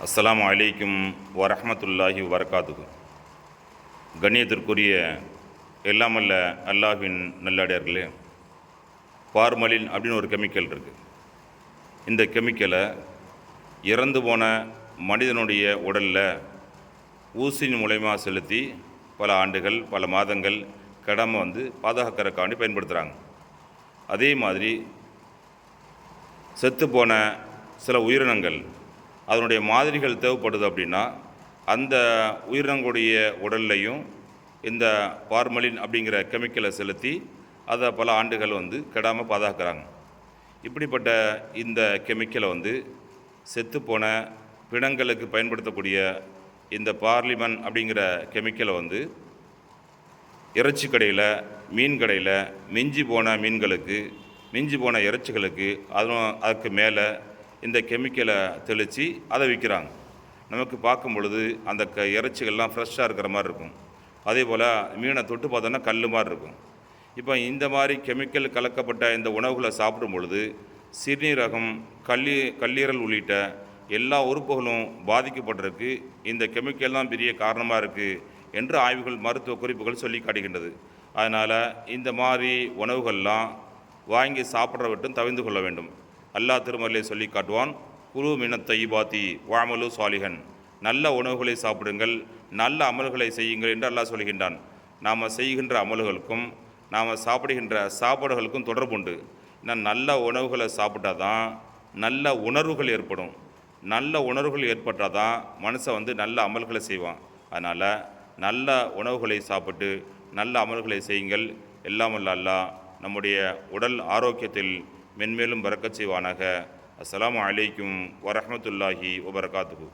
அஸ்ஸலாமு அலைக்கும் வரஹ்மத்துல்லாஹி வபரகாத்துஹு. கண்ணியத்திற்குரிய எல்லாமல்ல அல்லாஹ்வின் நல்லடியார்களே, பார்மலின் அப்படின்னு ஒரு கெமிக்கல் இருக்குது. இந்த கெமிக்கலை இறந்து போன மனிதனுடைய உடலில் ஊசியின் மூலயமா செலுத்தி பல ஆண்டுகள் பல மாதங்கள் கெடாமல் பாதுகாக்கிறக்காண்டி பயன்படுத்துகிறாங்க. அதே மாதிரி செத்துப்போன சில உயிரினங்கள் அதனுடைய மாதிரிகள் தேவைப்படுது அப்படின்னா அந்த உயிரினங்களுடைய உடல்லையும் இந்த பார்மலின் அப்படிங்கிற கெமிக்கலை செலுத்தி அதை பல ஆண்டுகள் கெடாமல் பாதுகாக்கிறாங்க. இப்படிப்பட்ட இந்த கெமிக்கலை செத்துப்போன பிணங்களுக்கு பயன்படுத்தக்கூடிய இந்த பார்லிமன் அப்படிங்கிற கெமிக்கலை இறைச்சி கடையில், மீன் கடையில் மிஞ்சி போன மீன்களுக்கு, மிஞ்சி போன இறைச்சிகளுக்கு அதுக்கு மேலே இந்த கெமிக்கலை தெளித்து அதை விற்கிறாங்க. நமக்கு பார்க்கும் பொழுது அந்த இறைச்சிகள்லாம் ஃப்ரெஷ்ஷாக இருக்கிற மாதிரி இருக்கும். அதே போல் மீனை தொட்டு பார்த்தோன்னா கல் மாதிரி இருக்கும். இப்போ இந்த மாதிரி கெமிக்கல் கலக்கப்பட்ட இந்த உணவுகளை சாப்பிடும் பொழுது சிறுநீரகம், கல்லீரல் உள்ளிட்ட எல்லா உறுப்புகளும் பாதிக்கப்பட்டிருக்கு. இந்த கெமிக்கல் தான் பெரிய காரணமாக இருக்குது என்று ஆய்வுகள், மருத்துவ குறிப்புகள் சொல்லி காட்டுகின்றது. அதனால் இந்த மாதிரி உணவுகள்லாம் வாங்கி சாப்பிட்ற விட்டும் தவிர்த்து கொள்ள வேண்டும். அல்லாஹ் திருமறையிலே சொல்லி காட்டுவான், குலு மினத் தய்யிபாத்தி வஅமலு சாலிஹன், நல்ல உணவுகளை சாப்பிடுங்கள், நல்ல அமல்களை செய்யுங்கள் என்று அல்லாஹ் சொல்கின்றான். நாம் செய்கின்ற அமல்களுக்கும் நாம் சாப்பிடுகின்ற சாப்பாடுகளுக்கும் தொடர்புண்டு. நல்ல உணவுகளை சாப்பிட்டா தான் நல்ல உணர்வுகள் ஏற்படும். நல்ல உணர்வுகள் ஏற்பட்டால் தான் மனுஷன் நல்ல அமல்களை செய்வான். அதனால் நல்ல உணவுகளை சாப்பிட்டு நல்ல அமல்களை செய்யுங்கள். எல்லாம் வல்ல அல்லாஹ் நம்முடைய உடல் ஆரோக்கியத்தில் மென்மேலும் பரக்கச் செய்வானாக. அஸ்ஸலாமு அலைக்கும் வரஹ்மத்துல்லாஹி வபரகாத்துஹு.